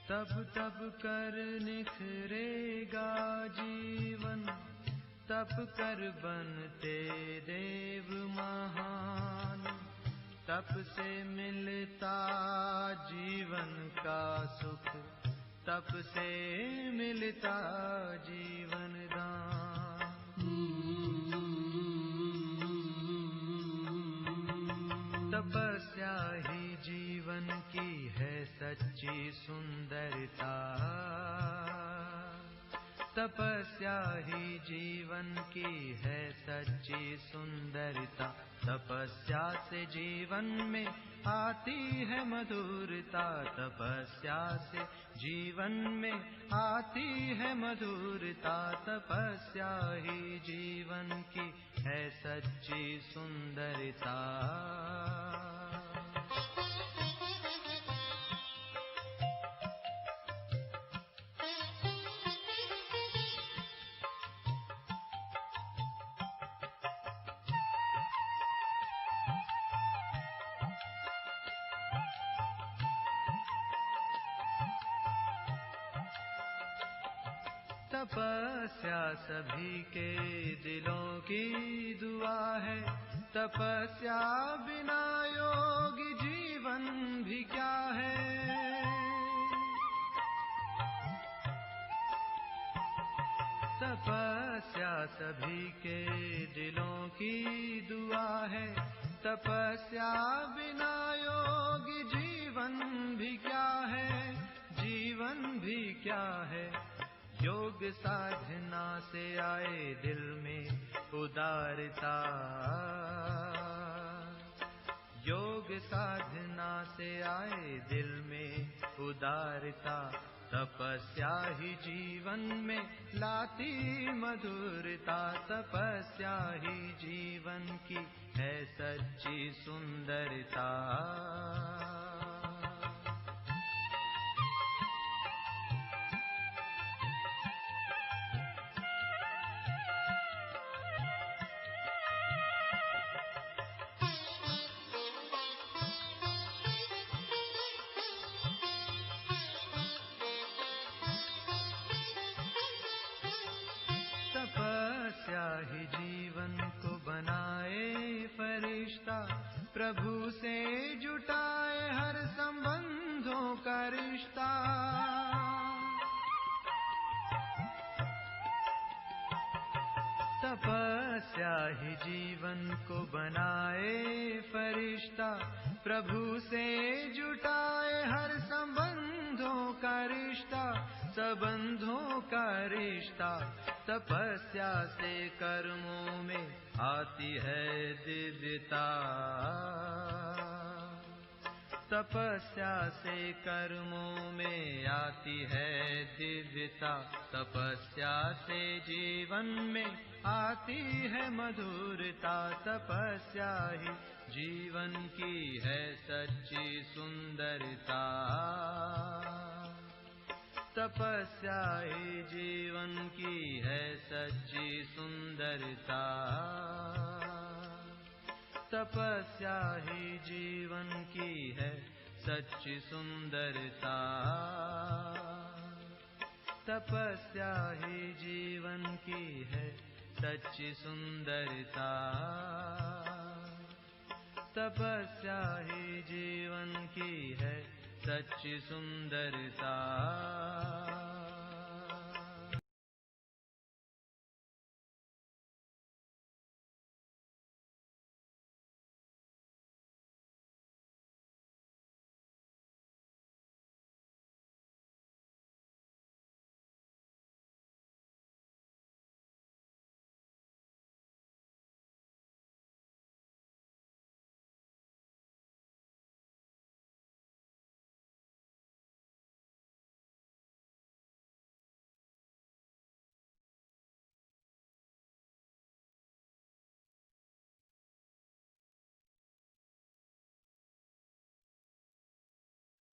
तब तब कर निखरेगा जीवन, तप कर बनते देव महान। तप से मिलता जीवन का सुख, तप से मिलता जीवन दान। तपस्या ही जीवन की है सच्ची सुंदरता, तपस्या ही जीवन की है सच्ची सुंदरता। तपस्या से जीवन में आती है मधुरता, तपस्या से जीवन में आती है मधुरता। तपस्या ही जीवन की है सच्ची सुंदरता। तपस्या सभी के दिलों की दुआ है, तपस्या बिना योगी जीवन भी क्या है। तपस्या सभी के दिलों की दुआ है, तपस्या बिना योगी जीवन भी क्या है, जीवन भी क्या है। योग साधना से आए दिल में उदारता, योग साधना से आए दिल में उदारता। तपस्या ही जीवन में लाती मधुरता, तपस्या ही जीवन की है सच्ची सुंदरता। तपस्या ही जीवन को बनाए फरिश्ता, प्रभु से जुटाए हर संबंधों का रिश्ता। तपस्या ही जीवन को बनाए फरिश्ता, प्रभु से जुटाए हर संबंधों का रिश्ता, संबंधों का रिश्ता। तपस्या से कर्मों में आती है दिव्यता, तपस्या से कर्मों में आती है दिव्यता। तपस्या से जीवन में आती है मधुरता, तपस्या ही जीवन की है सच्ची सुंदरता। तपस्या ही जीवन की है सच्ची सुंदरता, तपस्या ही जीवन की है सच्ची सुंदरता। तपस्या ही जीवन की है सच्ची सुंदरता, तपस्या ही जीवन की है सच्ची सुंदरता।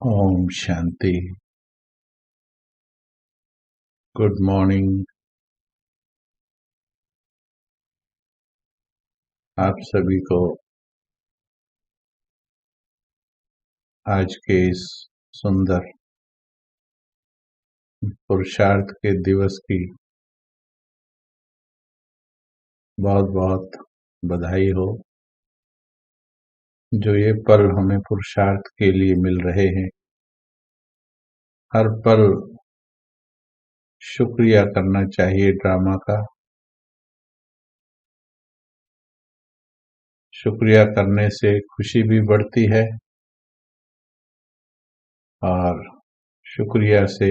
ओम शांति। Good morning. आप सभी को आज के इस सुंदर पुरुषार्थ के दिवस की बहुत बहुत बधाई हो। जो ये पल हमें पुरुषार्थ के लिए मिल रहे हैं, हर पल शुक्रिया करना चाहिए ड्रामा का। शुक्रिया करने से खुशी भी बढ़ती है और शुक्रिया से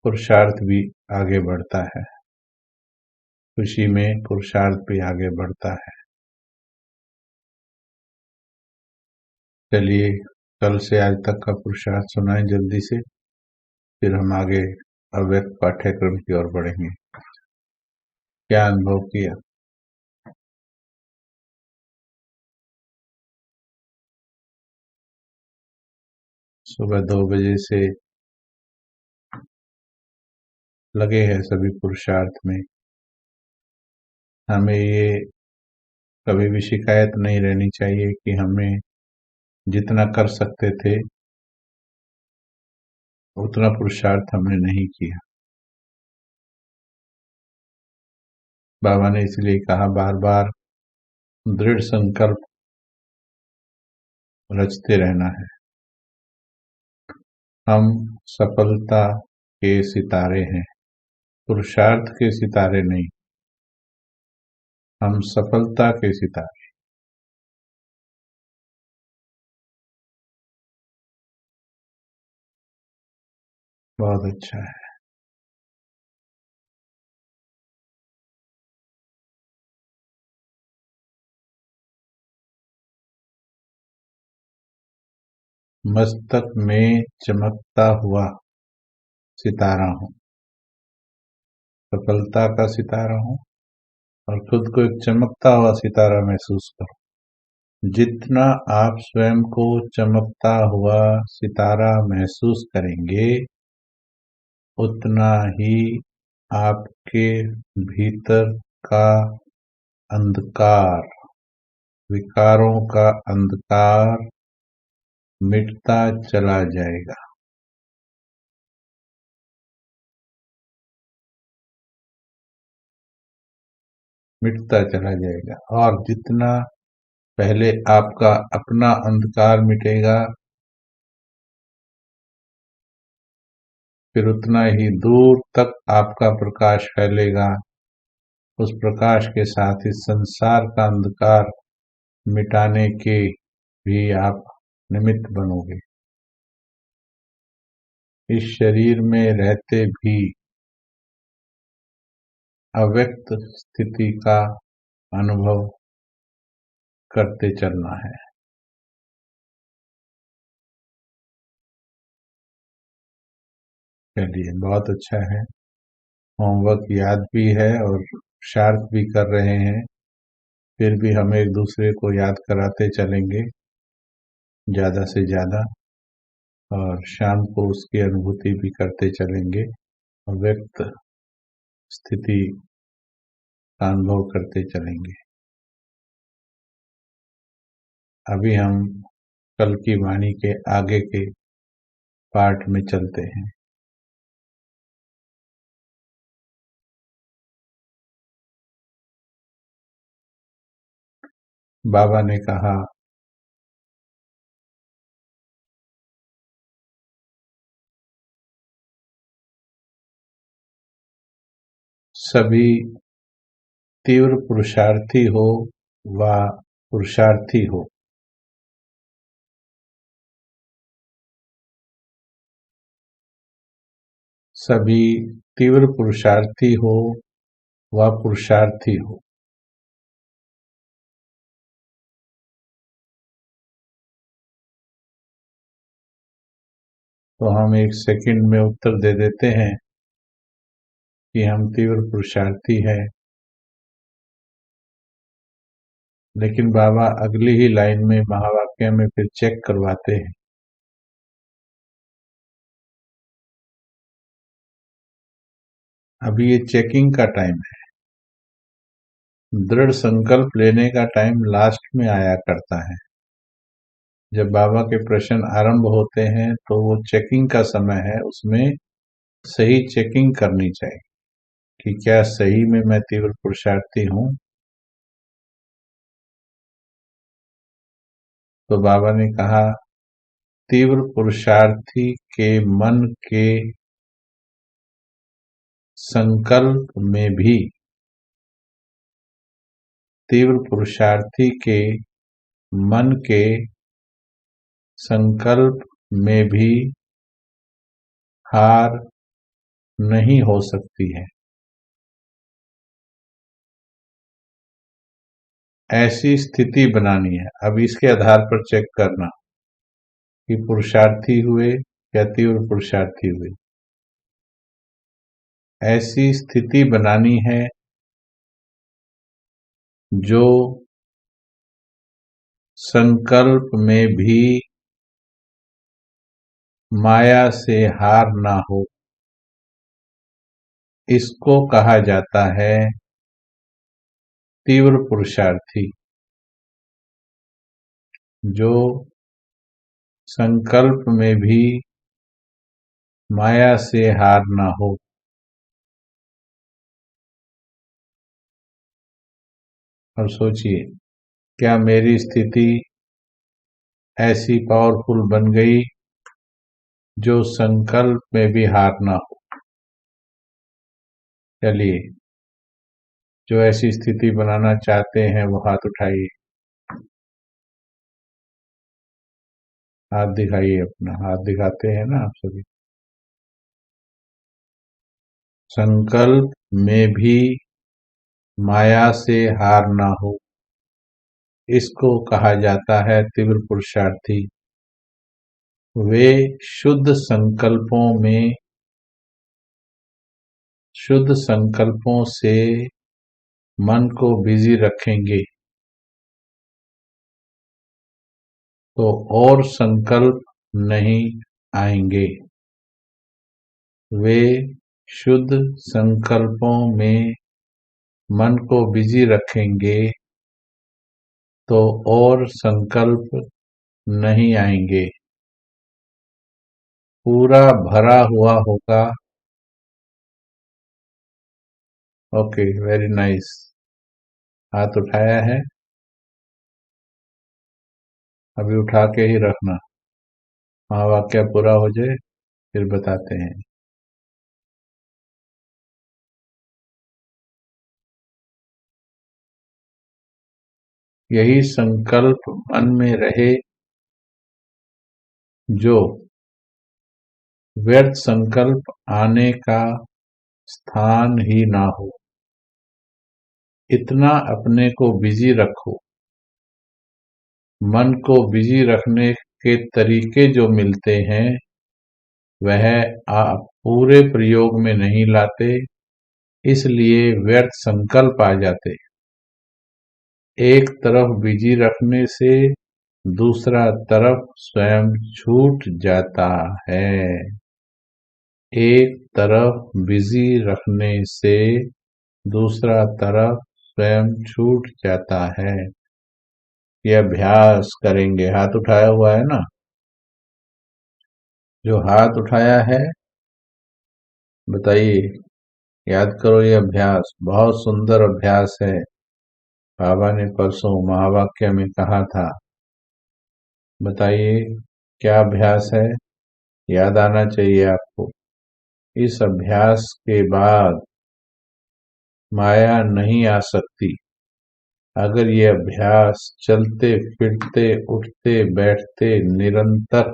पुरुषार्थ भी आगे बढ़ता है। खुशी में पुरुषार्थ भी आगे बढ़ता है। चलिए कल से आज तक का पुरुषार्थ सुनाएं जल्दी से, फिर हम आगे अव्यक्त पाठ्यक्रम की ओर बढ़ेंगे। क्या अनुभव किया? सुबह 2 बजे से लगे हैं सभी पुरुषार्थ में। हमें ये कभी भी शिकायत नहीं रहनी चाहिए कि हमें जितना कर सकते थे उतना पुरुषार्थ हमने नहीं किया। बाबा ने इसलिए कहा बार बार दृढ़ संकल्प रचते रहना है। हम सफलता के सितारे हैं, पुरुषार्थ के सितारे नहीं। हम सफलता के सितारे। बहुत अच्छा है। मस्तक में चमकता हुआ सितारा हूं, सफलता का सितारा हूं और खुद को एक चमकता हुआ सितारा महसूस करो। जितना आप स्वयं को चमकता हुआ सितारा महसूस करेंगे, उतना ही आपके भीतर का अंधकार, विकारों का अंधकार मिटता चला जाएगा। मिटता चला जाएगा और जितना पहले आपका अपना अंधकार मिटेगा, फिर उतना ही दूर तक आपका प्रकाश फैलेगा। उस प्रकाश के साथ इस संसार का अंधकार मिटाने के भी आप निमित्त बनोगे। इस शरीर में रहते भी अव्यक्त स्थिति का अनुभव करते चलना है। चलिए बहुत अच्छा है। होमवर्क याद भी है और शार्प भी कर रहे हैं, फिर भी हम एक दूसरे को याद कराते चलेंगे ज्यादा से ज्यादा, और शाम को उसकी अनुभूति भी करते चलेंगे। अव्यक्त स्थिति का अनुभव करते चलेंगे। अभी हम कल की वाणी के आगे के पार्ट में चलते हैं। बाबा ने कहा, सभी तीव्र पुरुषार्थी हो व पुरुषार्थी हो, सभी तीव्र पुरुषार्थी हो व पुरुषार्थी हो, तो हम एक सेकंड में उत्तर दे देते हैं कि हम तीव्र पुरुषार्थी हैं। लेकिन बाबा अगली ही लाइन में महावाक्य में फिर चेक करवाते हैं। अभी ये चेकिंग का टाइम है। दृढ़ संकल्प लेने का टाइम लास्ट में आया करता है। जब बाबा के प्रश्न आरंभ होते हैं तो वो चेकिंग का समय है, उसमें सही चेकिंग करनी चाहिए कि क्या सही में मैं तीव्र पुरुषार्थी हूं। तो बाबा ने कहा, तीव्र पुरुषार्थी के मन के संकल्प में भी, तीव्र पुरुषार्थी के मन के संकल्प में भी हार नहीं हो सकती है। ऐसी स्थिति बनानी है। अब इसके आधार पर चेक करना कि पुरुषार्थी हुए या तीव्र पुरुषार्थी हुए। ऐसी स्थिति बनानी है जो संकल्प में भी माया से हार ना हो। इसको कहा जाता है तीव्र पुरुषार्थी। जो संकल्प में भी माया से हार ना हो। और सोचिए, क्या मेरी स्थिति ऐसी पावरफुल बन गई जो संकल्प में भी हार ना हो। चलिए, जो ऐसी स्थिति बनाना चाहते हैं वो हाथ उठाइए, हाथ दिखाइए अपना। हाथ दिखाते हैं ना आप सभी। संकल्प में भी माया से हार ना हो, इसको कहा जाता है तीव्र पुरुषार्थी। वे शुद्ध संकल्पों से मन को बिजी रखेंगे तो और संकल्प नहीं आएंगे। वे शुद्ध संकल्पों में मन को बिजी रखेंगे तो और संकल्प नहीं आएंगे। पूरा भरा हुआ होगा। Okay, very nice. हाथ उठाया है, अभी उठा के ही रखना। महावाक्य पूरा हो जाए फिर बताते हैं। यही संकल्प मन में रहे जो व्यर्थ संकल्प आने का स्थान ही ना हो। इतना अपने को बिजी रखो। मन को बिजी रखने के तरीके जो मिलते हैं वह आप पूरे प्रयोग में नहीं लाते, इसलिए व्यर्थ संकल्प आ जाते। एक तरफ बिजी रखने से दूसरा तरफ स्वयं छूट जाता है। एक तरफ बिजी रखने से दूसरा तरफ स्वयं छूट जाता है। ये अभ्यास करेंगे। हाथ उठाया हुआ है ना? जो हाथ उठाया है बताइए, याद करो। ये अभ्यास बहुत सुंदर अभ्यास है। बाबा ने परसों महावाक्य में कहा था। बताइए क्या अभ्यास है? याद आना चाहिए आपको। इस अभ्यास के बाद माया नहीं आ सकती। अगर ये अभ्यास चलते फिरते उठते बैठते निरंतर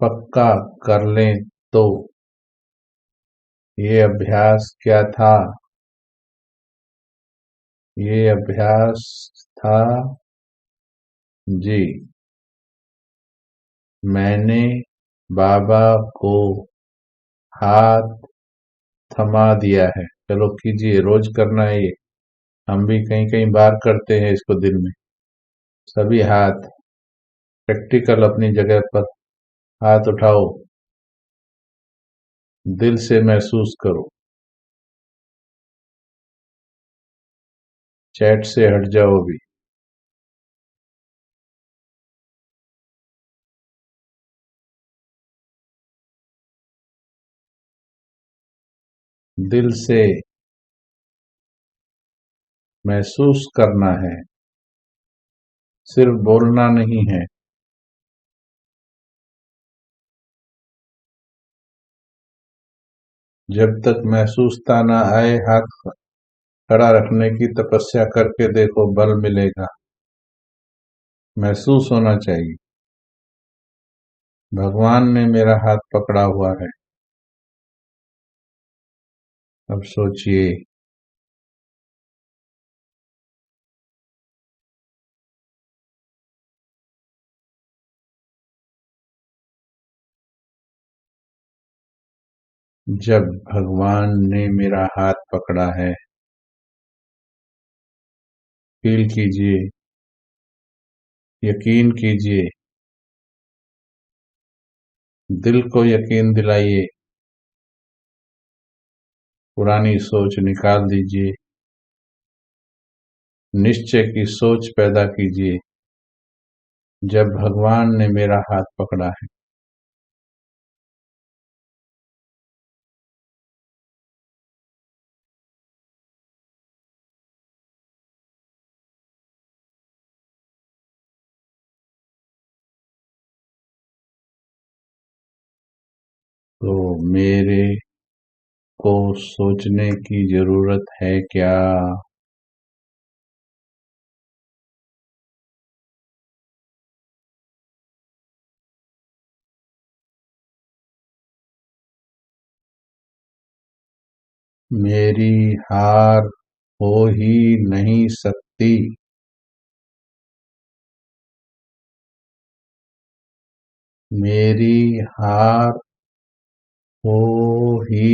पक्का कर लें तो। ये अभ्यास क्या था? ये अभ्यास था जी, मैंने बाबा को हाथ थमा दिया है। चलो कीजिए, रोज करना है ये। हम भी कहीं कहीं बार करते हैं इसको दिन में। सभी हाथ प्रैक्टिकल अपनी जगह पर। हाथ उठाओ, दिल से महसूस करो। चैट से हट जाओ अभी। दिल से महसूस करना है, सिर्फ बोलना नहीं है। जब तक महसूसता न आए, हाथ खड़ा रखने की तपस्या करके देखो, बल मिलेगा। महसूस होना चाहिए, भगवान ने मेरा हाथ पकड़ा हुआ है। अब सोचिए, जब भगवान ने मेरा हाथ पकड़ा है, फील कीजिए, यकीन कीजिए, दिल को यकीन दिलाइए, पुरानी सोच निकाल दीजिए, निश्चय की सोच पैदा कीजिए। जब भगवान ने मेरा हाथ पकड़ा है, तो मेरे को सोचने की जरूरत है क्या? मेरी हार हो ही नहीं सकती। मेरी हार हो ही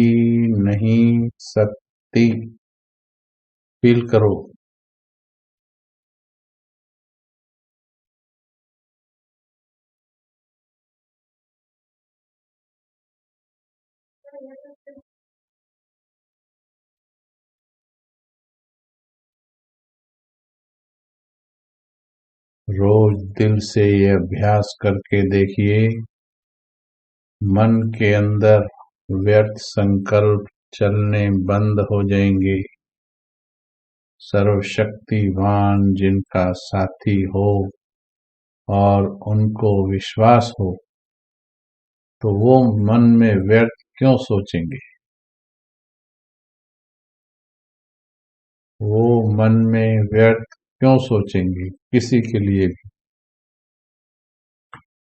नहीं सकती। फील करो। रोज दिल से ये अभ्यास करके देखिए, मन के अंदर व्यर्थ संकल्प चलने बंद हो जाएंगे। सर्वशक्तिवान जिनका साथी हो और उनको विश्वास हो, तो वो मन में व्यर्थ क्यों सोचेंगे? वो मन में व्यर्थ क्यों सोचेंगे किसी के लिए भी?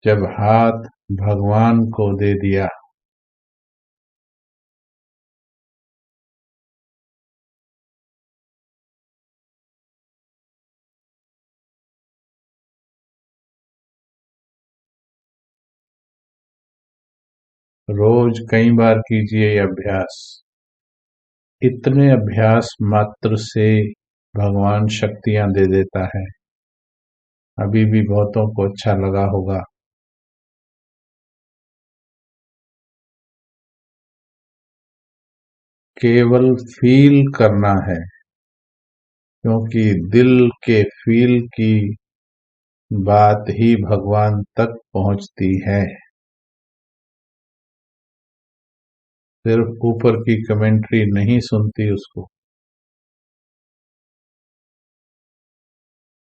जब हाथ भगवान को दे दिया, रोज कई बार कीजिए ये अभ्यास। इतने अभ्यास मात्र से भगवान शक्तियां दे देता है। अभी भी बहुतों को अच्छा लगा होगा। केवल फील करना है, क्योंकि दिल के फील की बात ही भगवान तक पहुंचती है। सिर्फ ऊपर की कमेंट्री नहीं सुनती उसको।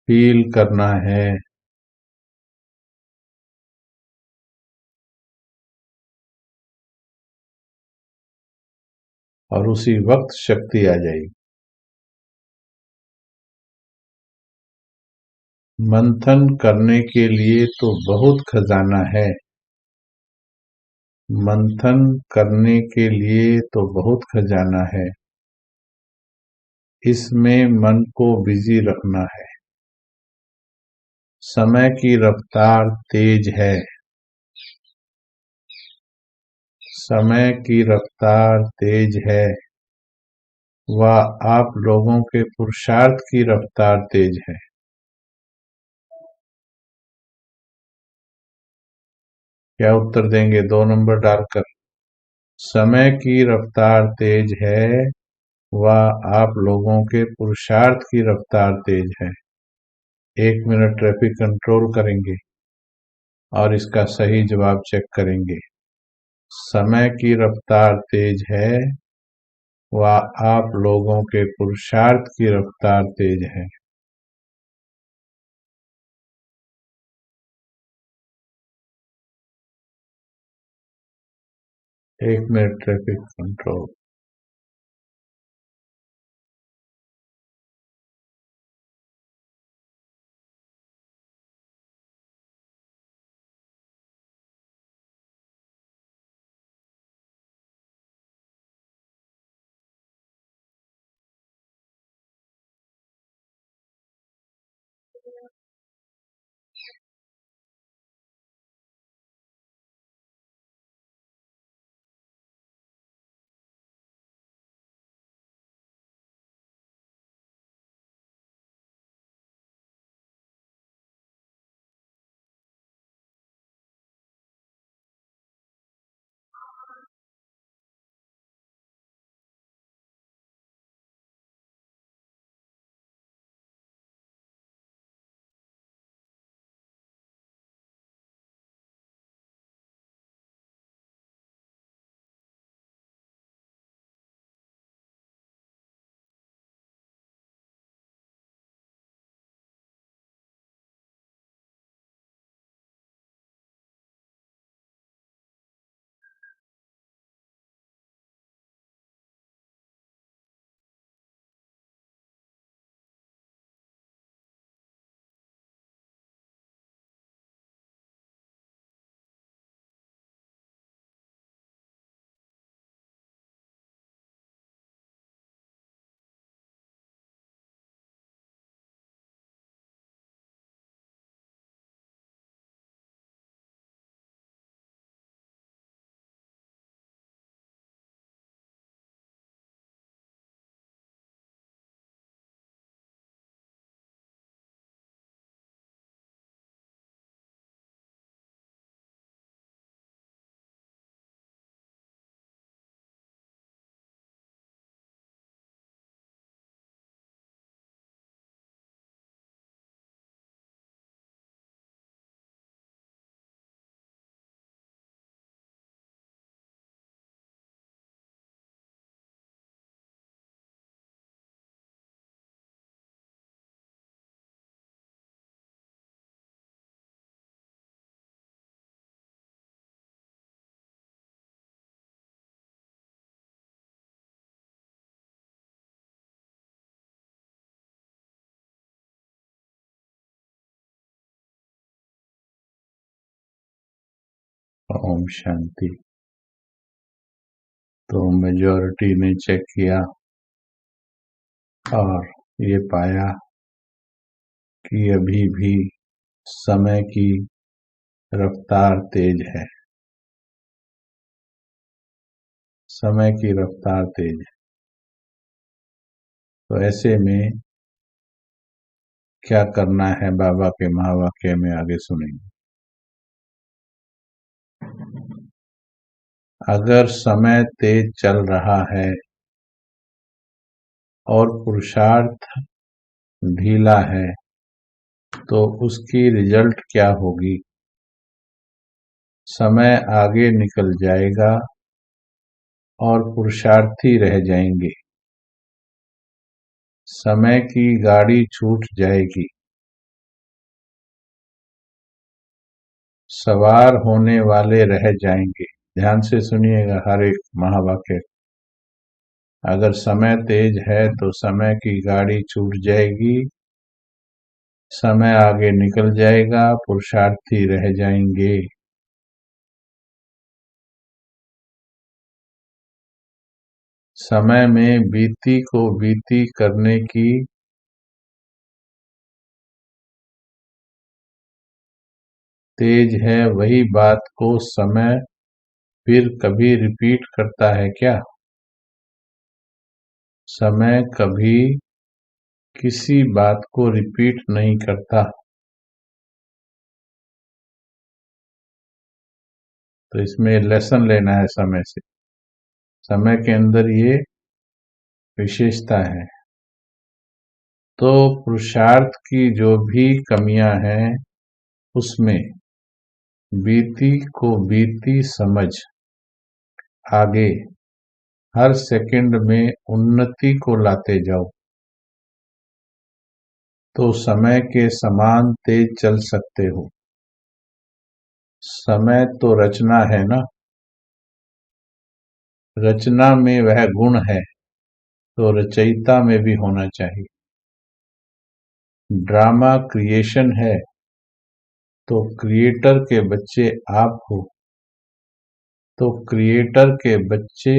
फील करना है, और उसी वक्त शक्ति आ जाएगी। मंथन करने के लिए तो बहुत खजाना है। मंथन करने के लिए तो बहुत खजाना है। इसमें मन को बिजी रखना है। समय की रफ्तार तेज है। समय की रफ्तार तेज है, व आप लोगों के पुरुषार्थ की रफ्तार तेज है। क्या उत्तर देंगे? 2 नंबर डालकर। समय की रफ्तार तेज है, व आप लोगों के पुरुषार्थ की रफ्तार तेज है। 1 मिनट ट्रैफिक कंट्रोल करेंगे और इसका सही जवाब चेक करेंगे। समय की रफ्तार तेज है, वह आप लोगों के पुरुषार्थ की रफ्तार तेज है। 1 minute traffic control. Om Shanti. तो मेजॉरिटी ने चेक किया और ये पाया कि अभी भी समय की रफ्तार तेज है। समय की रफ्तार तेज है। तो ऐसे में क्या करना है, बाबा के महावाक्य में आगे सुनेंगे। अगर समय तेज चल रहा है और पुरुषार्थ ढीला है तो उसकी रिजल्ट क्या होगी? समय आगे निकल जाएगा और पुरुषार्थी रह जाएंगे। समय की गाड़ी छूट जाएगी। सवार होने वाले रह जाएंगे। ध्यान से सुनिएगा हर एक महावाक्य। अगर समय तेज है तो समय की गाड़ी छूट जाएगी, समय आगे निकल जाएगा, पुरुषार्थी रह जाएंगे। समय में बीती को बीती करने की तेज है, वही बात को समय फिर कभी रिपीट करता है क्या? समय कभी किसी बात को रिपीट नहीं करता। तो इसमें लेसन लेना है समय से। समय के अंदर ये विशेषता है। तो पुरुषार्थ की जो भी कमियां हैं उसमें बीती को बीती समझ आगे हर सेकंड में उन्नति को लाते जाओ तो समय के समान तेज चल सकते हो। समय तो रचना है ना, रचना में वह गुण है तो रचयिता में भी होना चाहिए। ड्रामा क्रिएशन है तो क्रिएटर के बच्चे आप हो, तो क्रिएटर के बच्चे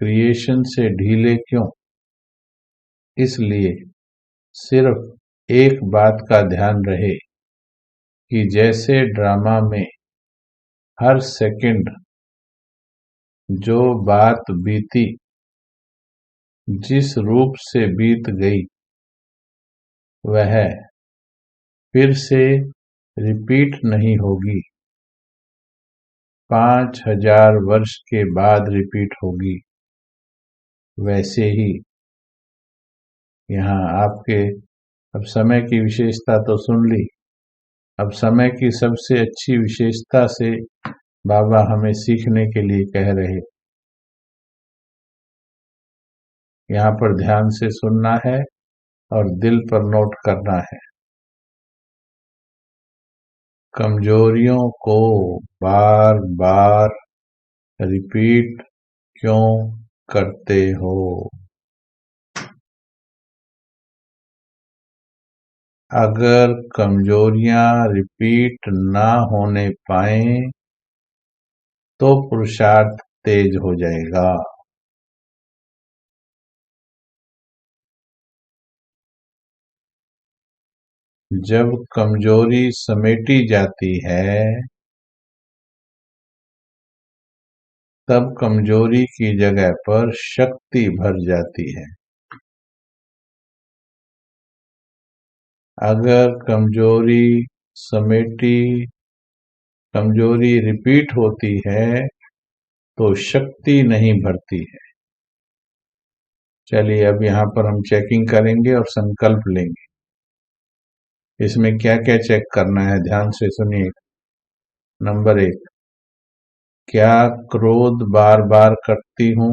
क्रिएशन से ढीले क्यों? इसलिए सिर्फ एक बात का ध्यान रहे कि जैसे ड्रामा में हर सेकंड जो बात बीती, जिस रूप से बीत गई, वह फिर से रिपीट नहीं होगी, 5000 वर्ष के बाद रिपीट होगी। वैसे ही यहाँ आपके अब समय की विशेषता तो सुन ली, अब समय की सबसे अच्छी विशेषता से बाबा हमें सीखने के लिए कह रहे। यहाँ पर ध्यान से सुनना है और दिल पर नोट करना है। कमजोरियों को बार बार रिपीट क्यों करते हो? अगर कमजोरियां रिपीट ना होने पाए तो पुरुषार्थ तेज हो जाएगा। जब कमजोरी समेटी जाती है तब कमजोरी की जगह पर शक्ति भर जाती है। अगर कमजोरी रिपीट होती है तो शक्ति नहीं भरती है। चलिए अब यहाँ पर हम चेकिंग करेंगे और संकल्प लेंगे। इसमें क्या क्या चेक करना है, ध्यान से सुनिए। नंबर 1, क्या क्रोध बार बार करती हूँ?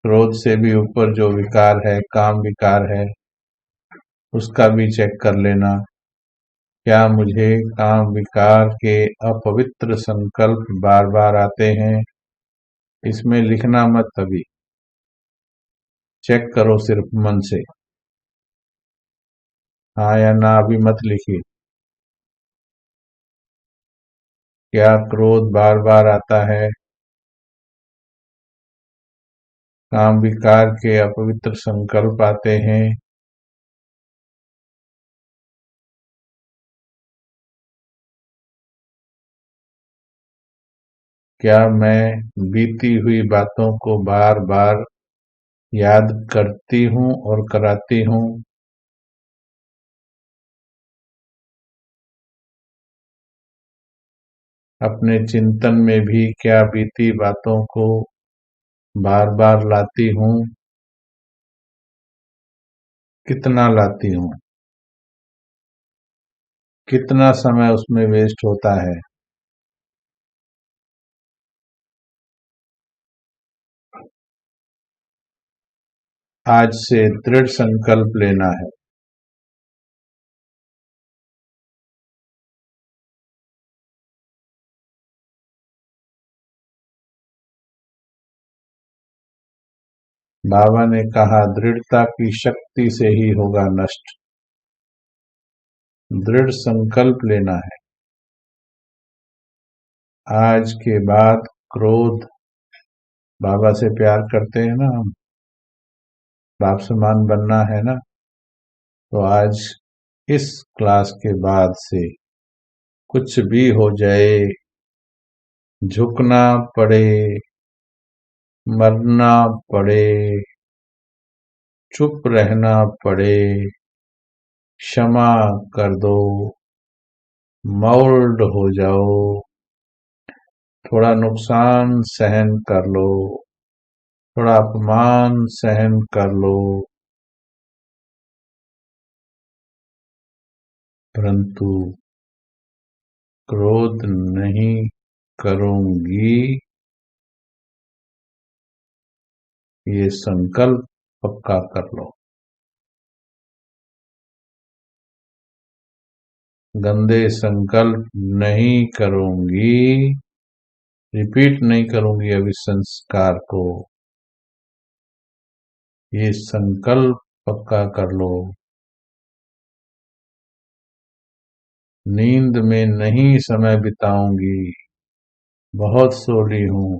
क्रोध से भी ऊपर जो विकार है, काम विकार है, उसका भी चेक कर लेना। क्या मुझे काम विकार के अपवित्र संकल्प बार बार आते हैं? इसमें लिखना मत, अभी चेक करो सिर्फ मन से, हाँ या ना अभी मत लिखिए। क्या क्रोध बार बार आता है? काम विकार के अपवित्र संकल्प आते हैं? क्या मैं बीती हुई बातों को बार बार याद करती हूँ और कराती हूँ? अपने चिंतन में भी क्या बीती बातों को बार बार लाती हूँ? कितना लाती हूँ? कितना समय उसमें वेस्ट होता है? आज से दृढ़ संकल्प लेना है। बाबा ने कहा दृढ़ता की शक्ति से ही होगा नष्ट। दृढ़ संकल्प लेना है। आज के बाद क्रोध, बाबा से प्यार करते हैं ना हम, बाप समान बनना है ना, तो आज इस क्लास के बाद से कुछ भी हो जाए, झुकना पड़े, मरना पड़े, चुप रहना पड़े, क्षमा कर दो, मोल्ड हो जाओ, थोड़ा नुकसान सहन कर लो, थोड़ा अपमान सहन कर लो, परंतु क्रोध नहीं करूंगी ये संकल्प पक्का कर लो। गंदे संकल्प नहीं करूंगी, रिपीट नहीं करूंगी अब इस संस्कार को, ये संकल्प पक्का कर लो। नींद में नहीं समय बिताऊंगी, बहुत सोली हूं,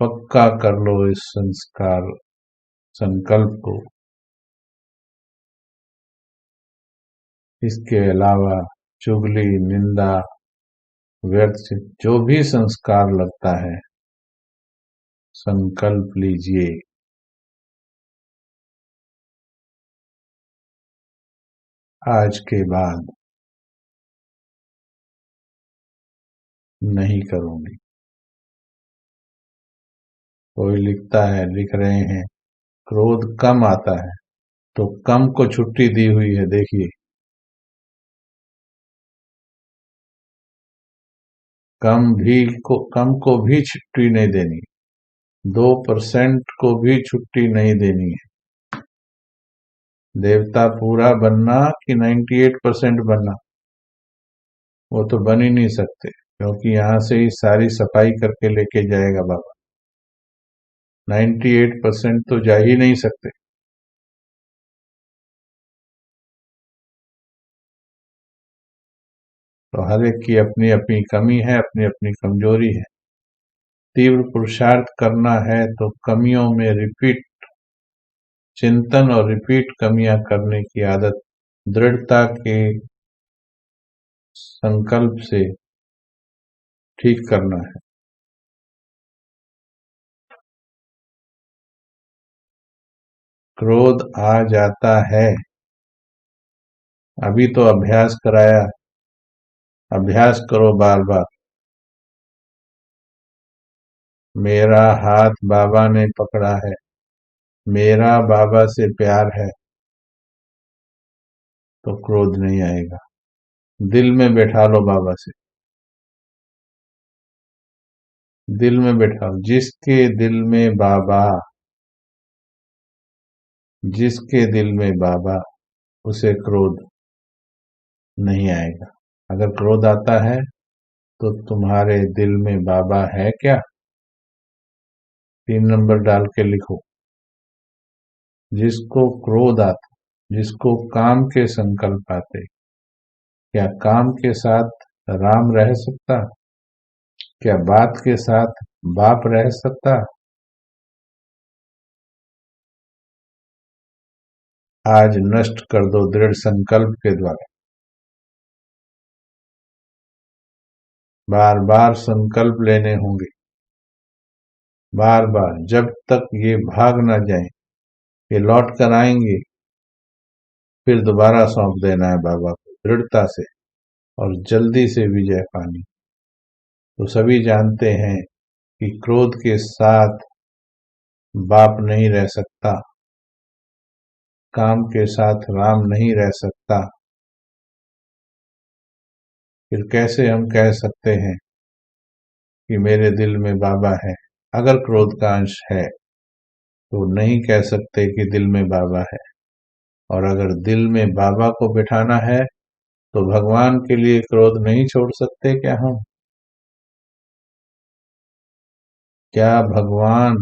पक्का कर लो इस संस्कार संकल्प को। इसके अलावा चुगली, निंदा, व्यर्थ जो भी संस्कार लगता है, संकल्प लीजिए। आज के बाद नहीं करूंगी। कोई लिखता है, लिख रहे हैं क्रोध कम आता है, तो कम को छुट्टी दी हुई है, देखिए कम को भी छुट्टी नहीं देनी, 2% को भी छुट्टी नहीं देनी है। देवता पूरा बनना कि 98% बनना, वो तो बन ही नहीं सकते, क्योंकि यहां से ही सारी सफाई करके लेके जाएगा बाबा। 98% तो जा ही नहीं सकते। तो हर एक की अपनी अपनी कमी है, अपनी अपनी कमजोरी है। तीव्र पुरुषार्थ करना है तो कमियों में रिपीट चिंतन और रिपीट कमियां करने की आदत दृढ़ता के संकल्प से ठीक करना है। क्रोध आ जाता है, अभी तो अभ्यास कराया, अभ्यास करो बार बार। मेरा हाथ बाबा ने पकड़ा है, मेरा बाबा से प्यार है, तो क्रोध नहीं आएगा। दिल में बैठा लो बाबा से, दिल में बैठाओ। जिसके दिल में बाबा, जिसके दिल में बाबा, उसे क्रोध नहीं आएगा। अगर क्रोध आता है तो तुम्हारे दिल में बाबा है क्या? 3 नंबर डाल के लिखो। जिसको क्रोध आता, जिसको काम के संकल्प आते, क्या काम के साथ राम रह सकता? क्या बात के साथ बाप रह सकता? आज नष्ट कर दो दृढ़ संकल्प के द्वारा। बार बार संकल्प लेने होंगे, बार बार, जब तक ये भाग ना जाए। ये लौट कर आएंगे, फिर दोबारा सौंप देना है बाबा को दृढ़ता से, और जल्दी से विजय पानी। तो सभी जानते हैं कि क्रोध के साथ बाप नहीं रह सकता, काम के साथ राम नहीं रह सकता। फिर कैसे हम कह सकते हैं कि मेरे दिल में बाबा है? अगर क्रोध का अंश है तो नहीं कह सकते कि दिल में बाबा है। और अगर दिल में बाबा को बिठाना है तो भगवान के लिए क्रोध नहीं छोड़ सकते क्या हम? क्या भगवान,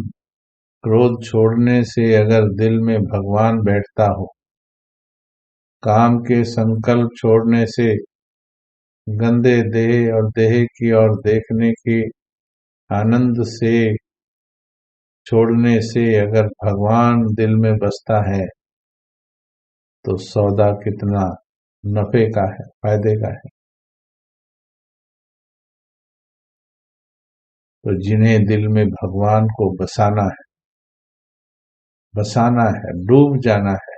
क्रोध छोड़ने से अगर दिल में भगवान बैठता हो, काम के संकल्प छोड़ने से, गंदे देह और देह की ओर देखने के आनंद से छोड़ने से अगर भगवान दिल में बसता है, तो सौदा कितना नफे का है, फायदे का है। तो जिन्हें दिल में भगवान को बसाना है, बसाना है, डूब जाना है,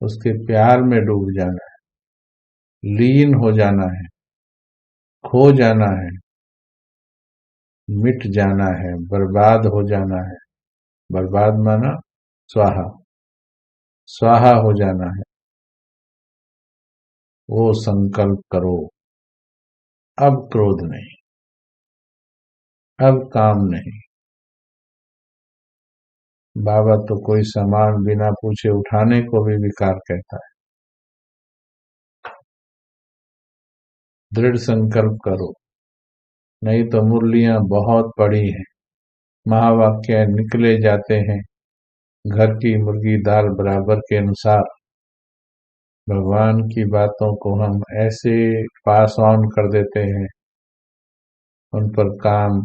उसके प्यार में डूब जाना है, लीन हो जाना है, खो जाना है, मिट जाना है, बर्बाद हो जाना है। बर्बाद माना स्वाहा, स्वाहा हो जाना है। वो संकल्प करो, अब क्रोध नहीं, अब काम नहीं, बाबा तो कोई सामान बिना पूछे उठाने को भी विकार कहता है। दृढ़ संकल्प करो, नहीं तो मुरलियां बहुत पड़ी हैं, महावाक्य निकले जाते हैं, घर की मुर्गी दाल बराबर के अनुसार। भगवान की बातों को हम ऐसे पास ऑन कर देते हैं, उन पर काम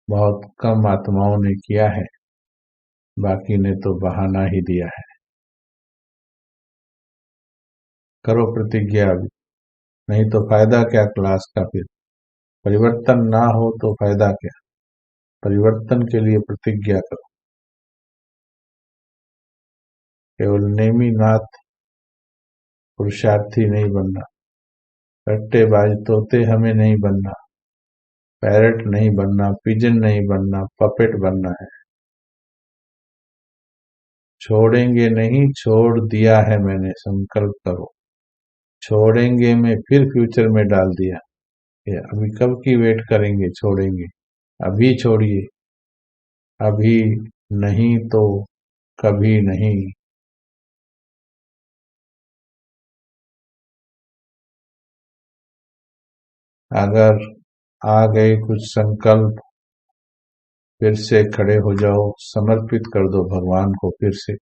बहुत कम आत्माओं ने किया है, बाकी ने तो बहाना ही दिया है। करो प्रतिज्ञा भी, नहीं तो फायदा क्या क्लास का। फिर परिवर्तन ना हो तो फायदा क्या। परिवर्तन के लिए प्रतिज्ञा करो। केवल नेमी नाथ पुरुषार्थी नहीं बनना, रट्टेबाज तोते हमें नहीं बनना, पैरट नहीं बनना, पिजन नहीं बनना, पपेट बनना है। छोड़ेंगे नहीं, छोड़ दिया है मैंने, संकल्प करो। छोड़ेंगे में फिर फ्यूचर में डाल दिया, ये अभी कब की वेट करेंगे, छोड़ेंगे। अभी छोड़िए, अभी नहीं तो कभी नहीं। अगर आ गए कुछ संकल्प, फिर से खड़े हो जाओ, समर्पित कर दो भगवान को फिर से,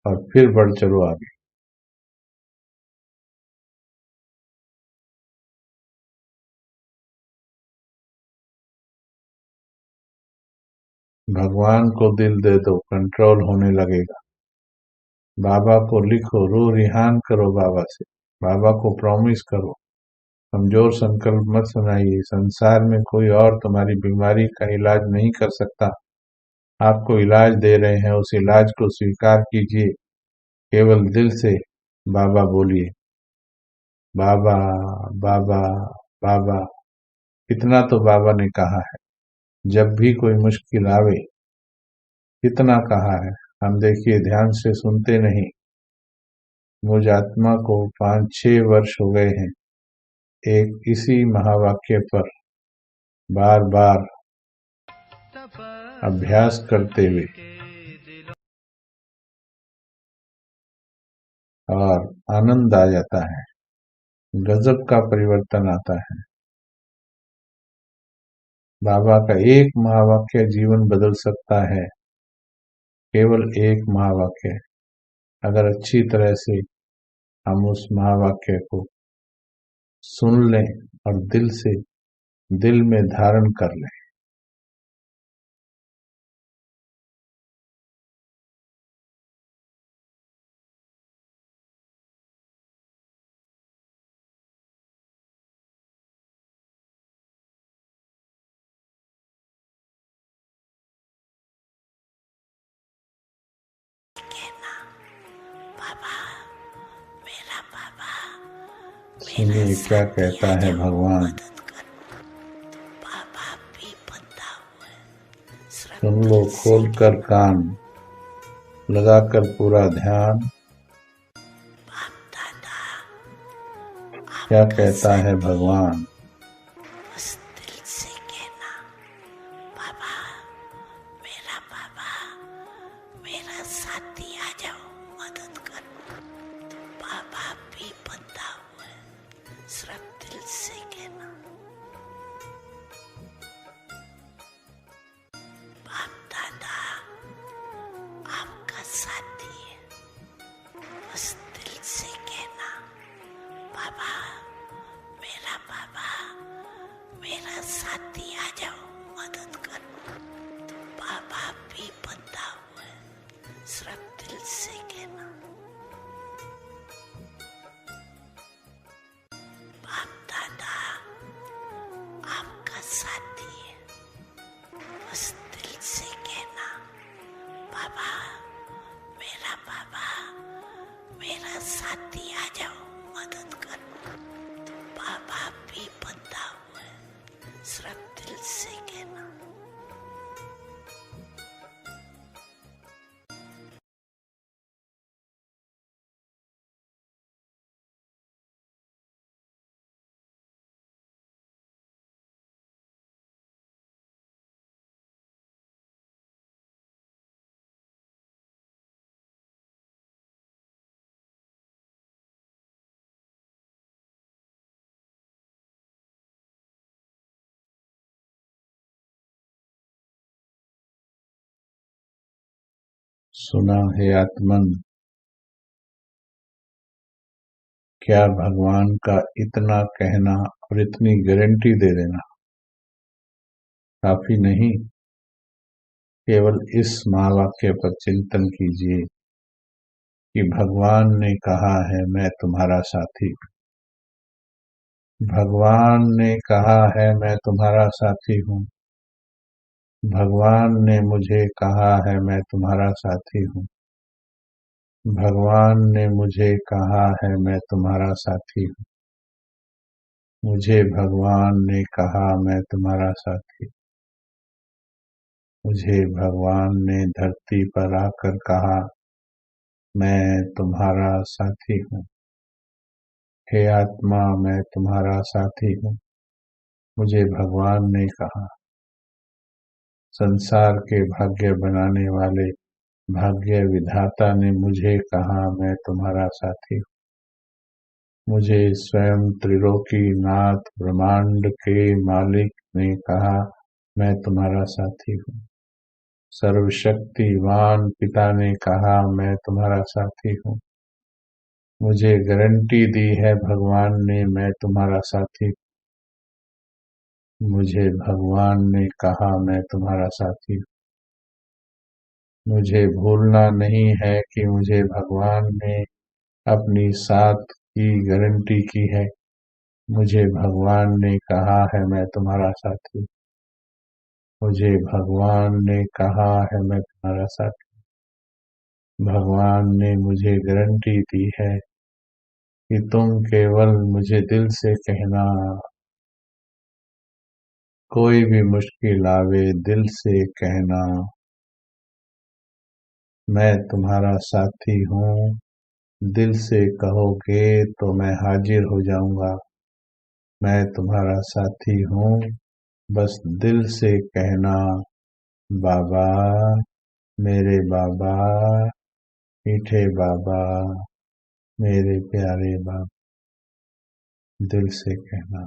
और फिर बढ़ चलो आगे। भगवान को दिल दे दो, कंट्रोल होने लगेगा। बाबा को लिखो, रो रिहान करो बाबा से, बाबा को प्रॉमिस करो। कमजोर संकल्प मत सुनाइए, संसार में कोई और तुम्हारी बीमारी का इलाज नहीं कर सकता। आपको इलाज दे रहे हैं, उस इलाज को स्वीकार कीजिए। केवल दिल से बाबा बोलिए, बाबा बाबा बाबा। इतना तो बाबा ने कहा है, जब भी कोई मुश्किल आवे, इतना कहा है। हम देखिए ध्यान से सुनते नहीं। मुझ आत्मा को 5-6 वर्ष हो गए हैं एक इसी महावाक्य पर बार बार अभ्यास करते हुए, और आनंद आ जाता है, गजब का परिवर्तन आता है। बाबा का एक महावाक्य जीवन बदल सकता है, केवल एक महावाक्य। अगर अच्छी तरह से हम उस महावाक्य को सुन लें और दिल से, दिल में धारण कर लें। सुनिए क्या कहता है भगवान। सुन लो खोल कर कान, लगाकर पूरा ध्यान। क्या कहता है भगवान। सुना है आत्मन, क्या भगवान का इतना कहना और इतनी गारंटी दे देना काफी नहीं? केवल इस महावाक्य पर चिंतन कीजिए कि भगवान ने कहा है मैं तुम्हारा साथी हूँ। भगवान ने कहा है मैं तुम्हारा साथी हूँ। भगवान ने मुझे कहा है मैं तुम्हारा साथी हूँ। भगवान ने मुझे कहा है मैं तुम्हारा साथी हूँ। मुझे भगवान ने कहा मैं तुम्हारा साथी। मुझे भगवान ने धरती पर आकर कहा मैं तुम्हारा साथी हूँ। हे आत्मा, मैं तुम्हारा साथी हूँ। मुझे भगवान ने कहा। संसार के भाग्य बनाने वाले भाग्य विधाता ने मुझे कहा मैं तुम्हारा साथी हूँ। मुझे स्वयं त्रिलोकी नाथ ब्रह्मांड के मालिक ने कहा मैं तुम्हारा साथी हूँ। सर्वशक्तिवान पिता ने कहा मैं तुम्हारा साथी हूँ। मुझे गारंटी दी है भगवान ने मैं तुम्हारा साथी हूँ। मुझे भगवान ने कहा मैं तुम्हारा साथी हूँ। मुझे भूलना नहीं है कि मुझे भगवान ने अपनी साथ की गारंटी की है। मुझे भगवान ने कहा है मैं तुम्हारा साथी हूँ। मुझे भगवान ने कहा है मैं तुम्हारा साथी हूँ। भगवान ने मुझे गारंटी दी है कि तुम केवल मुझे दिल से कहना, कोई भी मुश्किल आवे दिल से कहना, मैं तुम्हारा साथी हूँ। दिल से कहोगे तो मैं हाजिर हो जाऊंगा। मैं तुम्हारा साथी हूँ, बस दिल से कहना बाबा, मेरे बाबा, मीठे बाबा, मेरे प्यारे बाबा। दिल से कहना,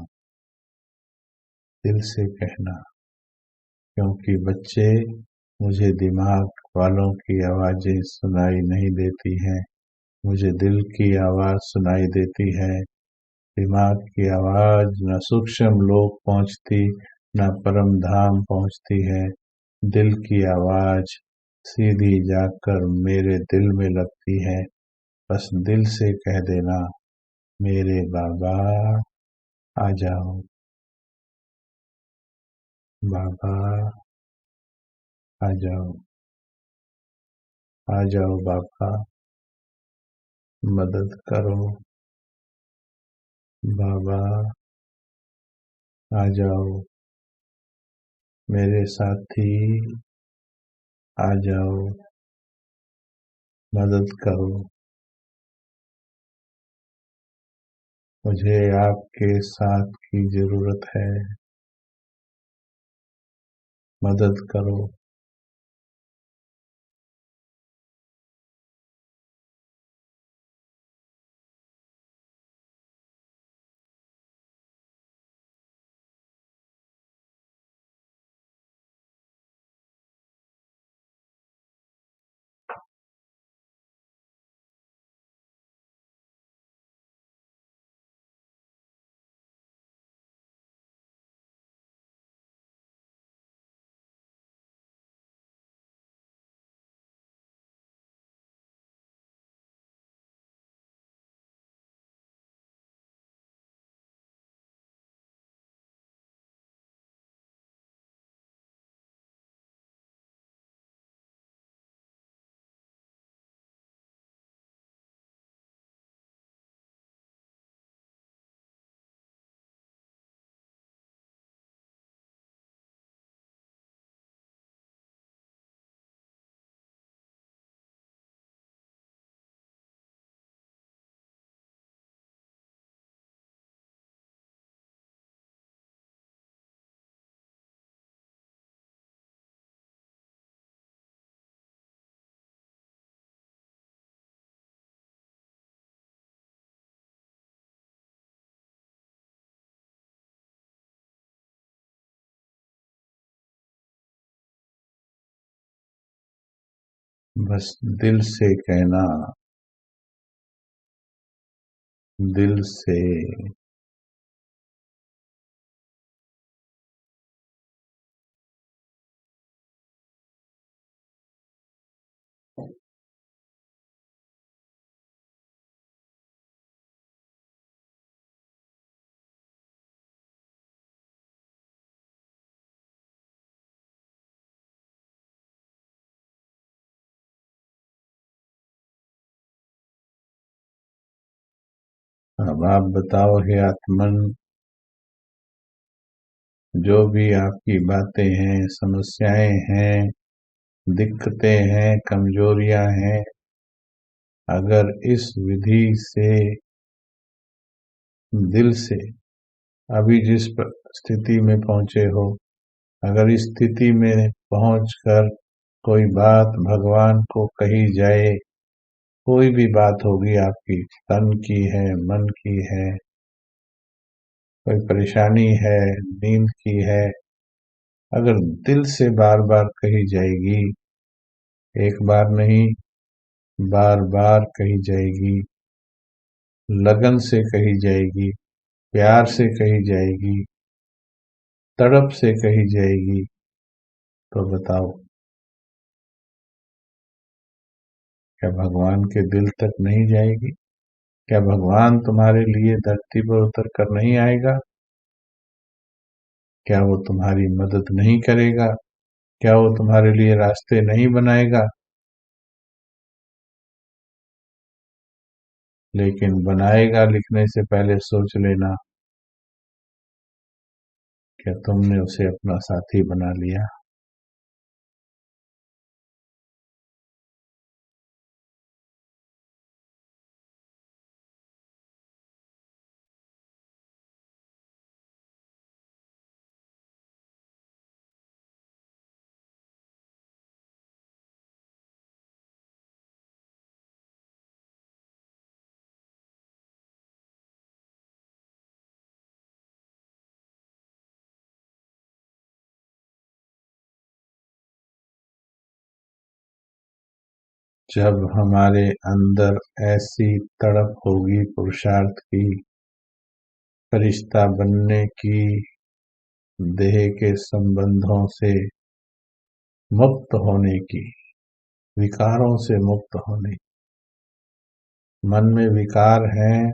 दिल से कहना, क्योंकि बच्चे, मुझे दिमाग वालों की आवाजें सुनाई नहीं देती हैं। मुझे दिल की आवाज सुनाई देती है। दिमाग की आवाज न सूक्ष्म लोक पहुंचती, न परम धाम पहुंचती है। दिल की आवाज सीधी जाकर मेरे दिल में लगती है। बस दिल से कह देना मेरे बाबा आ जाओ, बाबा आ जाओ, आ जाओ बाबा, मदद करो, बाबा आ जाओ, मेरे साथी आ जाओ, मदद करो। मुझे आपके साथ की जरूरत है, मदद करो। बस दिल से कहना, दिल से। अब आप बताओ हे आत्मन, जो भी आपकी बातें हैं, समस्याएं हैं, दिक्कतें हैं, कमजोरियां हैं, अगर इस विधि से दिल से अभी जिस स्थिति में पहुंचे हो, अगर इस स्थिति में पहुंचकर कोई बात भगवान को कही जाए, कोई भी बात होगी आपकी, तन की है, मन की है, कोई परेशानी है, नींद की है, अगर दिल से बार बार कही जाएगी, एक बार नहीं बार बार कही जाएगी, लगन से कही जाएगी, प्यार से कही जाएगी, तड़प से कही जाएगी, तो बताओ क्या भगवान के दिल तक नहीं जाएगी? क्या भगवान तुम्हारे लिए धरती पर उतर कर नहीं आएगा? क्या वो तुम्हारी मदद नहीं करेगा? क्या वो तुम्हारे लिए रास्ते नहीं बनाएगा? लेकिन बनाएगा, लिखने से पहले सोच लेना, क्या तुमने उसे अपना साथी बना लिया? जब हमारे अंदर ऐसी तड़प होगी पुरुषार्थ की, फरिश्ता बनने की, देह के संबंधों से मुक्त होने की, विकारों से मुक्त होने, मन में विकार हैं,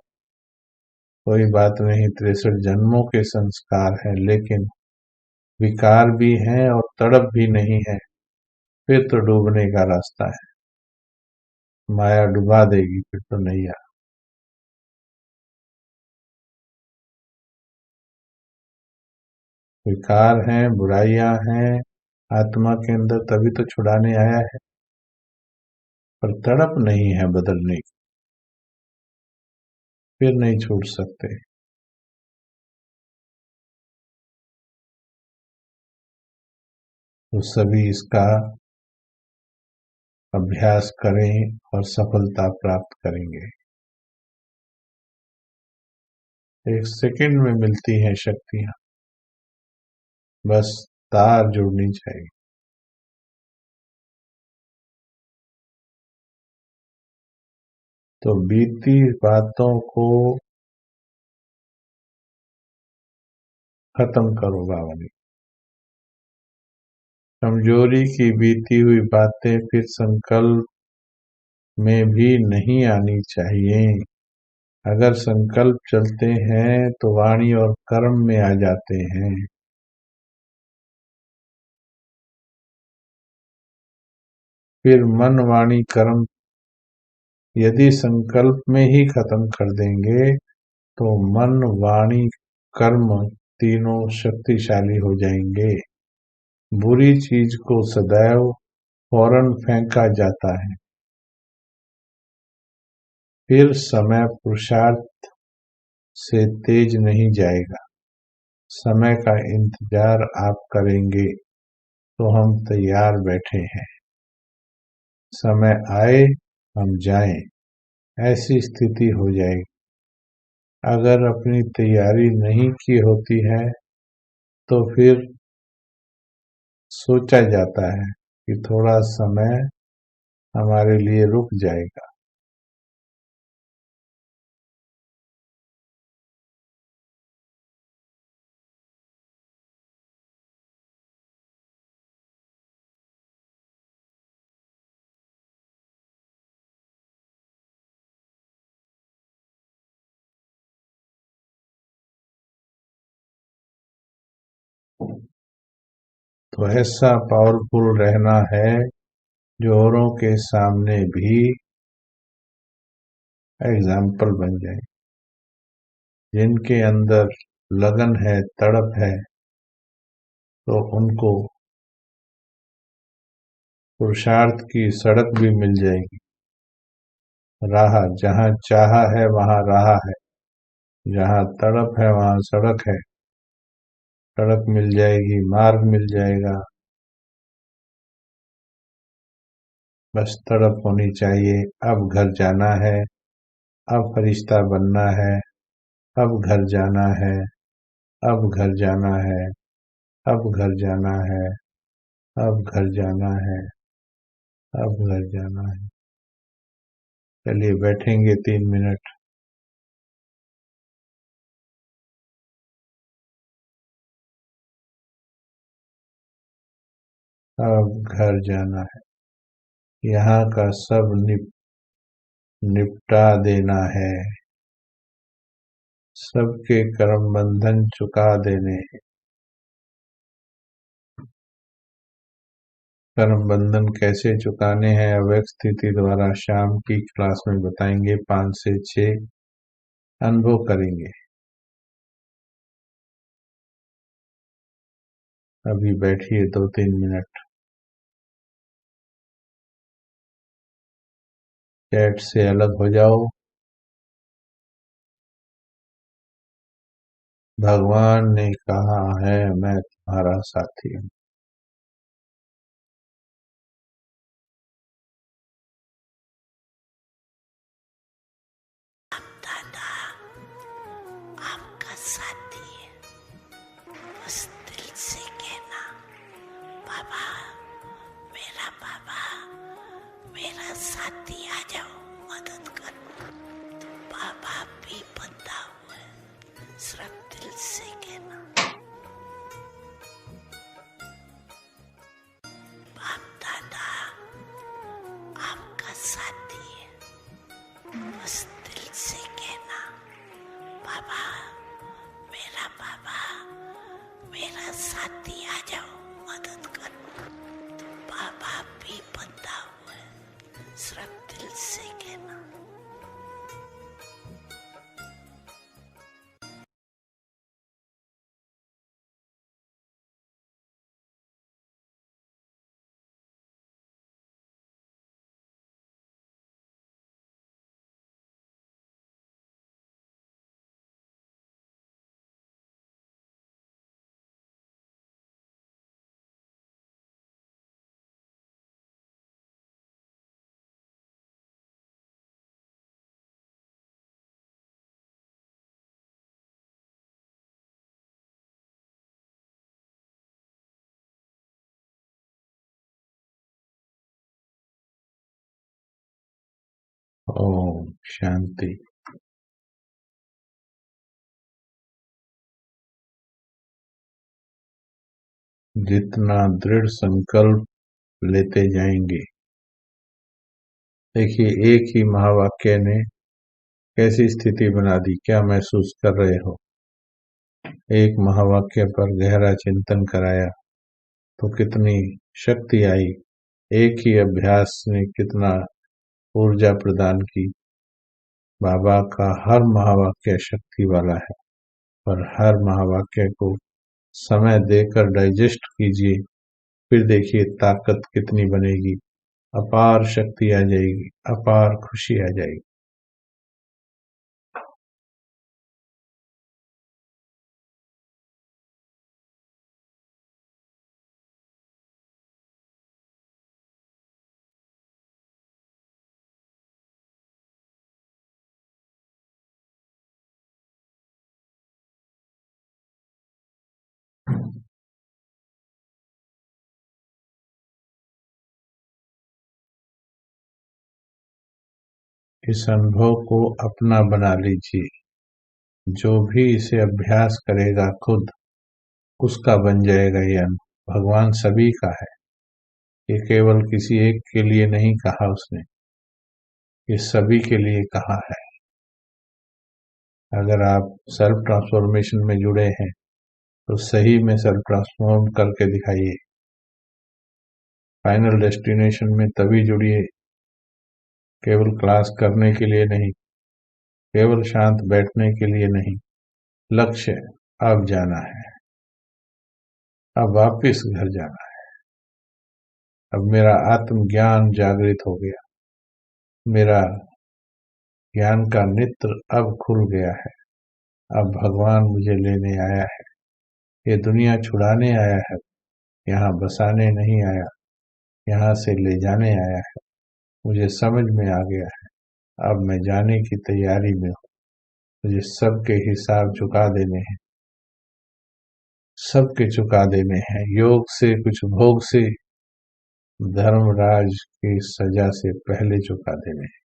कोई बात नहीं, 63 जन्मों के संस्कार है, लेकिन विकार भी हैं और तड़प भी नहीं है, फिर तो डूबने का रास्ता है, माया डुबा देगी फिर तो नैया। विकार हैं, बुराइयां हैं आत्मा के अंदर, तभी तो छुड़ाने आया है, पर तड़प नहीं है बदलने की, फिर नहीं छूट सकते। तो सभी इसका अभ्यास करें और सफलता प्राप्त करेंगे। एक सेकंड में मिलती हैं शक्तियां, बस तार जुड़नी चाहिए। तो बीती बातों को खत्म करो बाबा ने। कमजोरी की बीती हुई बातें फिर संकल्प में भी नहीं आनी चाहिए। अगर संकल्प चलते हैं तो वाणी और कर्म में आ जाते हैं। फिर मन, वाणी, कर्म यदि संकल्प में ही खत्म कर देंगे तो मन, वाणी, कर्म तीनों शक्तिशाली हो जाएंगे। बुरी चीज को सदैव फौरन फेंका जाता है। फिर समय पुरुषार्थ से तेज नहीं जाएगा। समय का इंतजार आप करेंगे तो हम तैयार बैठे हैं। समय आए हम जाएं, ऐसी स्थिति हो जाएगी। अगर अपनी तैयारी नहीं की होती है तो फिर सोचा जाता है कि थोड़ा समय हमारे लिए रुक जाएगा। तो ऐसा पावरफुल रहना है जो औरों के सामने भी एग्जाम्पल बन जाए। जिनके अंदर लगन है, तड़प है, तो उनको पुरुषार्थ की सड़क भी मिल जाएगी। राह जहाँ चाहा है वहाँ राह है, जहाँ तड़प है वहाँ सड़क है। सड़क मिल जाएगी, मार्ग मिल जाएगा, बस तड़प होनी चाहिए। अब घर जाना है, अब फरिश्ता बनना है, अब घर जाना है, अब घर जाना है, अब घर जाना है, अब घर जाना है, अब घर जाना है। चलिए बैठेंगे 3 मिनट। अब घर जाना है, यहाँ का सब निपटा देना है, सबके कर्म बंधन चुका देने हैं। कर्म बंधन कैसे चुकाने हैं अव्यक्त स्थिति द्वारा शाम की क्लास में बताएंगे। 5 से 6 अनुभव करेंगे। अभी बैठिए 2-3 मिनट। चैट से अलग हो जाओ। भगवान ने कहा है मैं तुम्हारा साथी हूँ। दादा आपका साथी है, बस दिल से कहना बाबा मेरा साथी आ जाओ, मदद कर। तो बाबा भी बंधा हुआ है, सिर्फ दिल से कहना बाप दादा आपका साथी है, बस दिल से कहना बाबा मेरा साथी आ जाओ, मदद कर। तो बाबा भी बंधा हुआ है, सिर्फ दिल से कहना। ओम शांति। जितना दृढ़ संकल्प लेते जाएंगे, देखिए एक ही महावाक्य ने कैसी स्थिति बना दी। क्या महसूस कर रहे हो? एक महावाक्य पर गहरा चिंतन कराया तो कितनी शक्ति आई। एक ही अभ्यास ने कितना ऊर्जा प्रदान की। बाबा का हर महावाक्य शक्ति वाला है, और हर महावाक्य को समय देकर डाइजेस्ट कीजिए, फिर देखिए ताकत कितनी बनेगी। अपार शक्ति आ जाएगी, अपार खुशी आ जाएगी। इस अनुभव को अपना बना लीजिए। जो भी इसे अभ्यास करेगा खुद उसका बन जाएगा ये अनुभव। भगवान सभी का है, ये केवल किसी एक के लिए नहीं कहा उसने, ये सभी के लिए कहा है। अगर आप सेल्फ ट्रांसफॉर्मेशन में जुड़े हैं तो सही में सेल्फ ट्रांसफॉर्म करके दिखाइए। फाइनल डेस्टिनेशन में तभी जुड़िए, केवल क्लास करने के लिए नहीं, केवल शांत बैठने के लिए नहीं। लक्ष्य अब जाना है, अब वापिस घर जाना है। अब मेरा आत्मज्ञान जागृत हो गया, मेरा ज्ञान का नेत्र अब खुल गया है। अब भगवान मुझे लेने आया है, ये दुनिया छुड़ाने आया है, यहाँ बसाने नहीं आया, यहाँ से ले जाने आया है। मुझे समझ में आ गया है, अब मैं जाने की तैयारी में हूँ। मुझे सबके हिसाब चुका देने हैं, सबके चुका देने हैं। योग से कुछ भोग से, धर्मराज की सजा से पहले चुका देने हैं।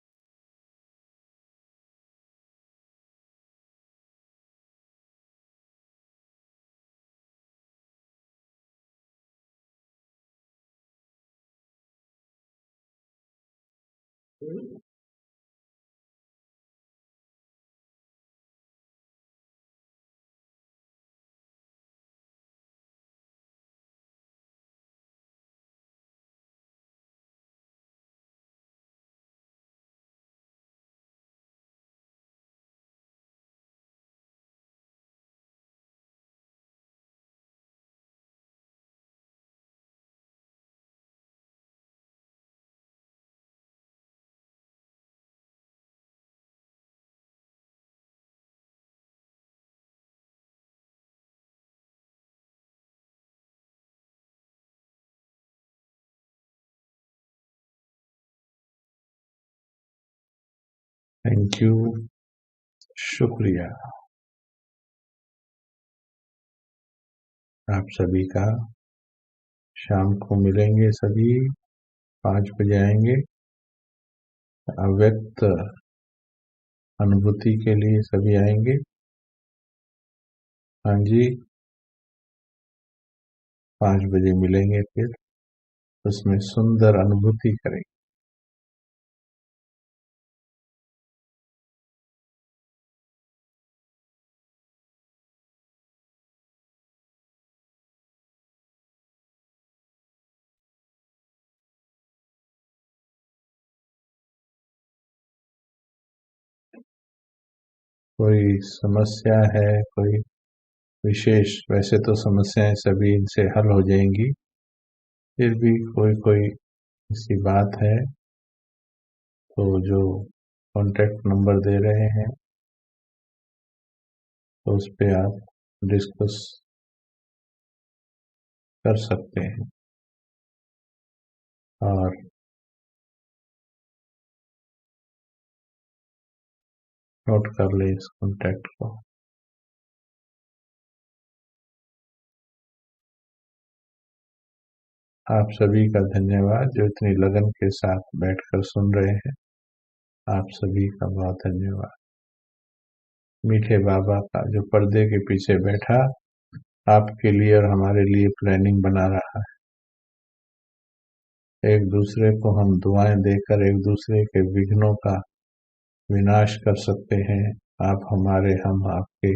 थैंक यू, शुक्रिया आप सभी का। शाम को मिलेंगे, सभी 5 बजे आएंगे। अव्यक्त अनुभूति के लिए सभी आएंगे। हाँ जी, 5 बजे मिलेंगे, फिर उसमें सुंदर अनुभूति करेंगे। कोई समस्या है, कोई विशेष? वैसे तो समस्याएं सभी इनसे हल हो जाएंगी, फिर भी कोई ऐसी बात है तो जो कॉन्टैक्ट नंबर दे रहे हैं तो उस पे आप डिस्कस कर सकते हैं और नोट कर ले इस कॉन्टैक्ट को। आप सभी का धन्यवाद जो इतनी लगन के साथ बैठकर सुन रहे हैं। आप सभी का बहुत धन्यवाद। मीठे बाबा का जो पर्दे के पीछे बैठा आपके लिए और हमारे लिए प्लानिंग बना रहा है। एक दूसरे को हम दुआएं देकर एक दूसरे के विघ्नों का विनाश कर सकते हैं। आप हमारे, हम आपके,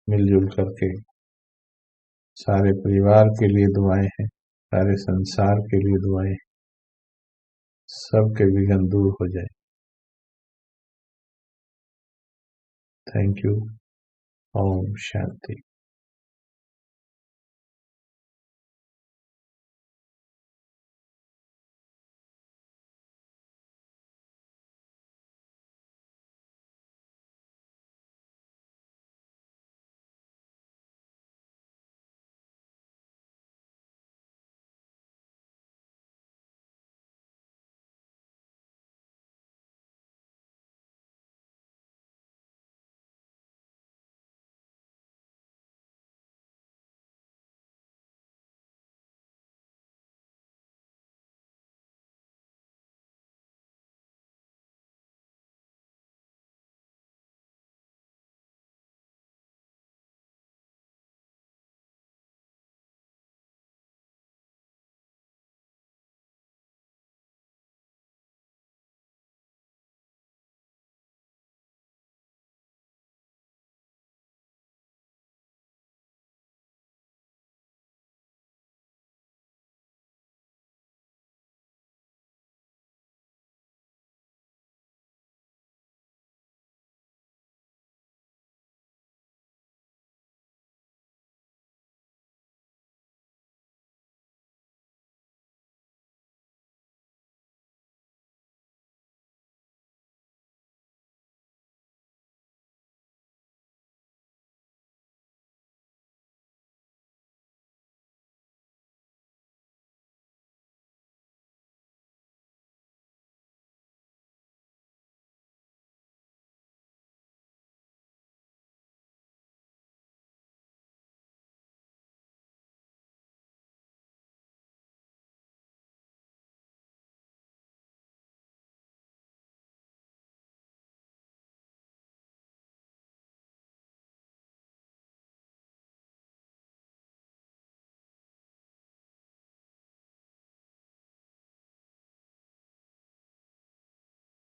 मिलजुल करके सारे परिवार के लिए दुआएं हैं, सारे संसार के लिए दुआएं, सबके विघ्न दूर हो जाए। Thank you. ओम शांति।